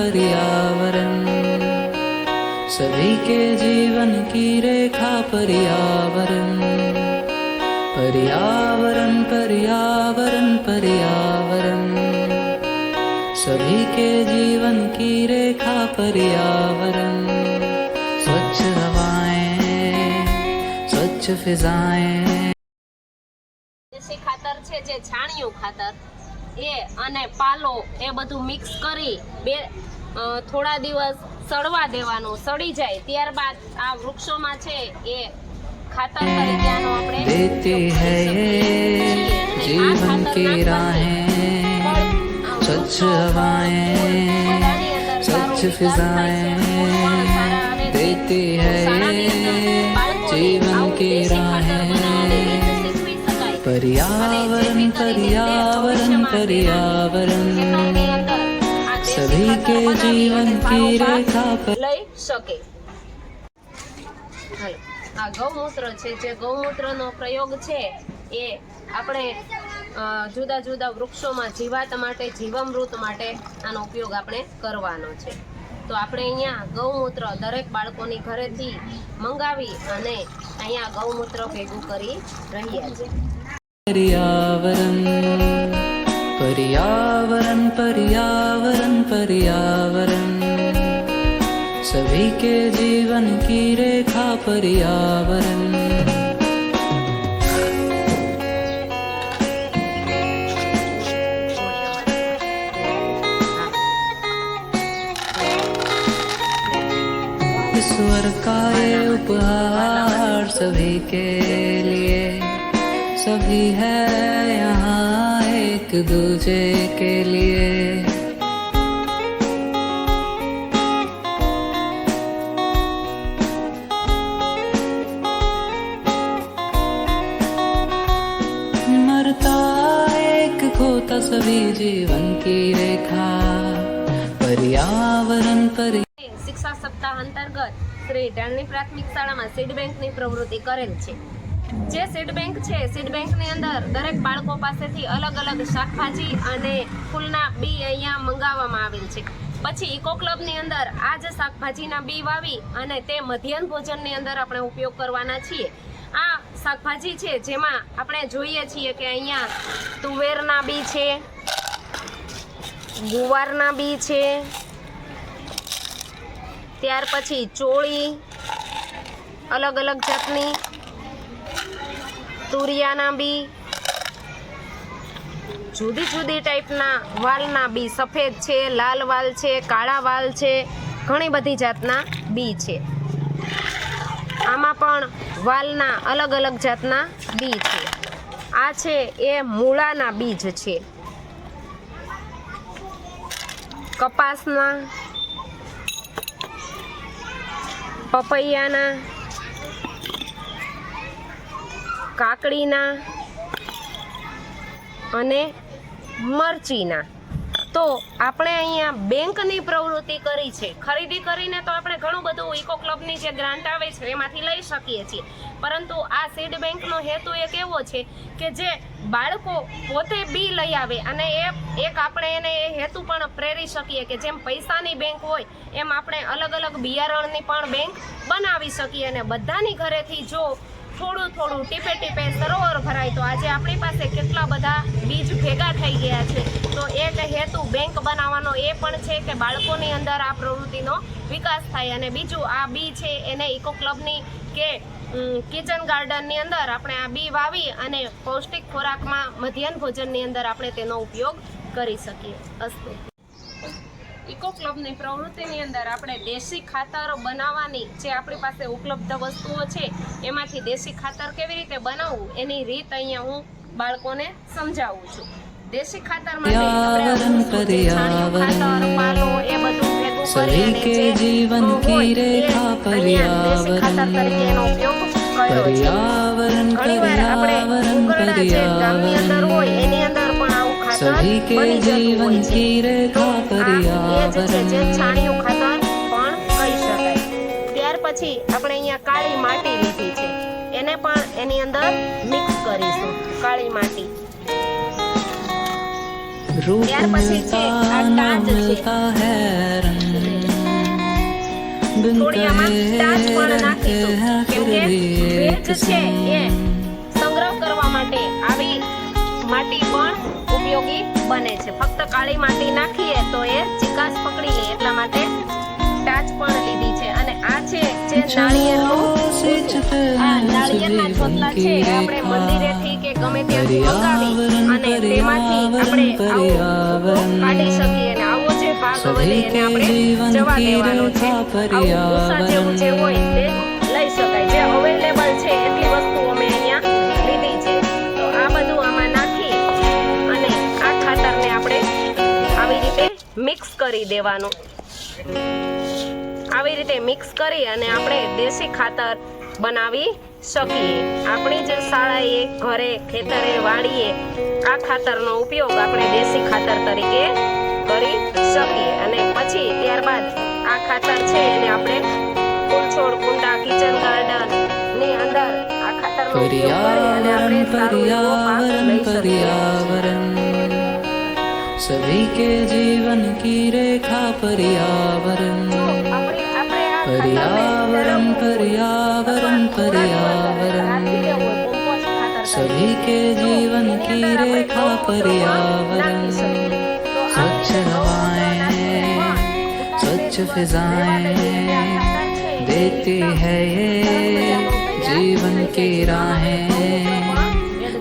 पर्यावरण, सभी के जीवन की रेखा पर्यावरण, पर्यावरण पर्यावरण पर्यावरण, सभी के जीवन की रेखा पर्यावरण। स्वच्छ हवाएं, स्वच्छ फिजाएं। દેશી ખાતર છે જે છાણિયું ખાતર એ અને પાલો એ બધું મિક્સ કરી થોડા દિવસ સડવા દેવાનું, સડી જાય ત્યારબાદ આ વૃક્ષોમાં છે એ ખાતર તરીકે આનો આપણે देती है ये जीवन की राहें, स्वच्छ हवाएं, स्वच्छ फिजाएं, देती है ये जीवन की राहें, पर्यावरण पर्यावरण पर्यावरण, सभी के जीवन की रेखा पर લઈ શકે। આ ગૌમૂત્ર છે, જે ગૌમૂત્રનો પ્રયોગ છે એ આપણે જુદા જુદા વૃક્ષોમાં જીવાત માટે, જીવામૃત માટે આનો ઉપયોગ આપણે કરવાનો છે। તો આપણે અહીંયા ગૌમૂત્ર દરેક બાળકોની ઘરેથી મંગાવી અને અહીંયા ગૌમૂત્ર ભેગું કરી રહ્યા છે। पर्यावरण पर्यावरण पर्यावरण पर्यावरण, सभी के जीवन की रेखा पर्यावरण। ईश्वर का ये उपहार सभी के लिए, सभी है यहाँ एक दूजे के लिए। मरता एक खोता सभी जीवन की रेखा, पर्यावरण पर। શિક્ષા સપ્તાહ અંતર્ગત શ્રી ઢાલની પ્રાથમિક શાળામાં સીડ બેંકની પ્રવૃત્તિ કરેલ છે। જે સીડ બેંક છે, સીડ બેંકની અંદર દરેક બાળકો પાસેથી અલગ અલગ શાકભાજી અને ફૂલના બી અહીંયા મંગાવવામાં આવેલ છે। પછી ઇકો ક્લબની અંદર આ જે શાકભાજીના બી વાવી અને તે મધ્યાહન ભોજનની અંદર આપણે ઉપયોગ કરવાના છીએ। આ શાકભાજી છે જેમાં આપણે જોઈએ છીએ કે અહીંયા તુવેરના બી છે, ગુવારના બી છે, ત્યાર પછી ચોળી અલગ અલગ જાતની, તુરિયાના બી, જુદી જુદી ટાઈપના વાલના બી, સફેદ છે, લાલ વાલ છે, કાળા વાલ છે, ઘણી બધી જાતના બી છે। આમાં પણ વાલના અલગ અલગ જાતના બી છે। આ છે એ મૂળાના બીજ છે, કપાસના, પપૈયાના, કાકડીના અને મરચીના। તો આપણે અહીંયા બેંકની પ્રવૃત્તિ કરી છે। ખરીદી કરીને તો આપણે ઘણું બધું ઇકો ક્લબની જે ગ્રાન્ટ આવે છે એમાંથી લઈ શકીએ છીએ, પરંતુ આ સીડ બેંકનો હેતુ એક એવો છે કે જે બાળકો પોતે બી લઈ આવે અને એક આપણે એને એ હેતુ પણ પ્રેરી શકીએ કે જેમ પૈસાની બેંક હોય એમ આપણે અલગ અલગ બિયારણની પણ બેંક બનાવી શકીએ અને બધાની ઘરેથી જો થોડું થોડું ટીપે ટીપે સરોવર ભરાય તો આજે આપણી પાસે કેટલા બધા બીજ ભેગા થઈ ગયા છે। તો એક હેતુ બેંક બનાવવાનો એ પણ છે કે બાળકોની અંદર આ પ્રવૃત્તિનો વિકાસ થાય અને બીજું આ બી છે એને ઇકો ક્લબની કે કિચન ગાર્ડનની અંદર આપણે આ બી વાવી અને પૌષ્ટિક ખોરાકમાં મધ્યાહન ભોજનની અંદર આપણે તેનો ઉપયોગ કરી શકીએ। અસ્તુ। ઇકો ક્લબની પ્રવૃત્તિની અંદર આપણે દેશી ખાતર બનાવવાની જે આપણી પાસે ઉપલબ્ધ વસ્તુઓ છે એમાંથી દેશી ખાતર કેવી રીતે બનાવવું એની રીત અહીંયા હું બાળકોને સમજાવું છું। દેશી ખાતર માટે પાલો એ બધું ભેગું કરી અને જે जीवन की रेखा पर्यावरण, पर्यावरण पर्यावरण पर्यावरण, सभी के जीवन की रेखा पर्यावरण। છાણિયું ખાતર પણ કહી શકાય। ત્યાર પછી આપણે અહીંયા કાળી માટી લીધી છે, એને પણ એની અંદર મિક્સ કરીશું। કાળી માટી रूप ત્યાર પછી છે मिलता આ न ટાચ છે, मिलता है रंग, बिन થોડી આમાં ટાચ कहे પણ रहते નાખીશું हैं કેમ फिर કે भी एक ભેજ છે એ संग। સંગ્રહ કરવા માટે આવી માટી પણ ઉપયોગી બને છે. ફક્ત કાળી માટી નાખીએ તો એ ચિકાસ પકડી લે એટલા માટે ટાચ પણ લીધી છે. અને આ છે જે નાળિયેરનું सींचते આ हैं નાળિયેરના जीवन ચોટલા की છે એ આપણે रेखा, મંદિરેથી કે ગમે ત્યાંથી મંગાવી पर्यावरण અને તેમાંથી આપણે આવો पर्यावरण કાઢી શકીએ અને આવો જે ભાગ વધે सभी એને के આપણે जीवन જવા की દેવાનો છે. रेखा આવું ભૂસા જેવું જે હોય તે पर्यावरण, લઈ શકાય. જે અવેલેબલ છે એટલી વસ્તુ અમે અહીંયા લીધી છે. તો આ બધું આમાં નાખી અને આ ખાતરને આપણે આવી રીતે મિક્સ કરી દેવાનું. આવી રીતે મિક્સ કરી અને આપણે દેશી ખાતર બનાવી શકીએ. આપણી જે શાળાએ, ઘરે, ખેતરે, વાડીએ આ ખાતરનો ઉપયોગ આપણે દેશી ખાતર તરીકે કરી શકીએ. અને પછી ત્યારબાદ આ ખાતર છે એને આપણે ફૂલ છોડ, કુંડા, કિચન ગાર્ડન ની અંદર આ ખાતરનો ઉપયોગ કરી અને આપણે पर्यावरण સારો એવો પાક पर्यावरण લઈ શકીએ. पर्यावरण, सभी के जीवन की रेखा पर्यावरण, આપણે આ पर्यावरण पर्यावरण पर्यावरण, सभी के जीवन की रेखा पर्यावरण, स्वच्छ हवाएं, स्वच्छ फिजाएं देती है ये जीवन की राहें,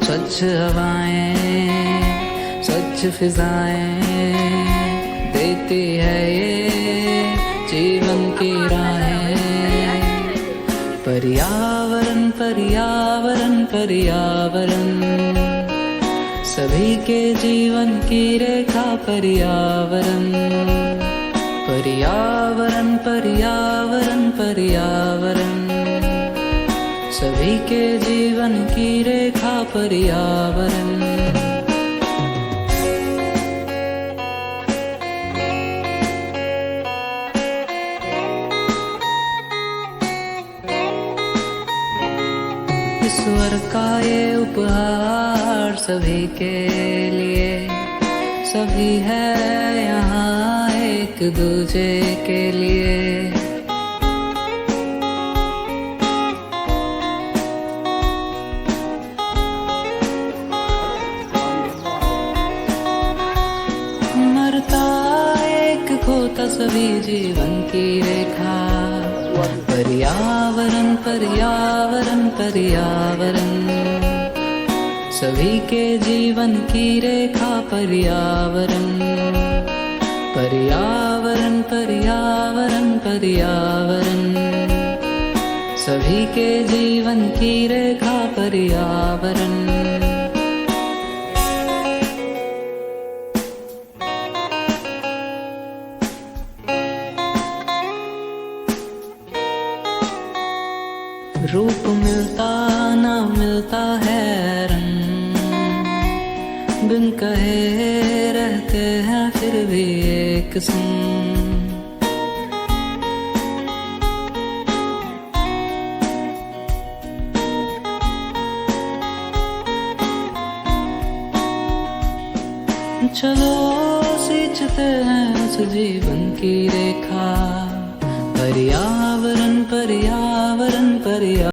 स्वच्छ हवाएं, स्वच्छ फिजाएं देती है ये जीवन की राहें, पर्यावरण पर्यावरण पर्यावरण, सभी के जीवन की रेखा पर्यावरण, पर्यावरण पर्यावरण पर्यावरण, सभी के जीवन की रेखा पर्यावरण। ईश्वर का ये उपहार सभी के लिए, सभी है यहाँ एक दूजे के लिए, मरता एक खोता सभी जीवन की रेखा, पर्यावरण पर्यावरण पर्यावरण, सभी के जीवन की रेखा पर्यावरण, पर्यावरण पर्यावरण पर्यावरण, सभी के जीवन की रेखा पर्यावरण। रूप मिलता ना मिलता है रंग, बिन कहे रहते हैं फिर भी एक संग, चलो सींचते हैं उस जीवन की रेखा, पर्यावरण पर्यावरण पर्यावरण।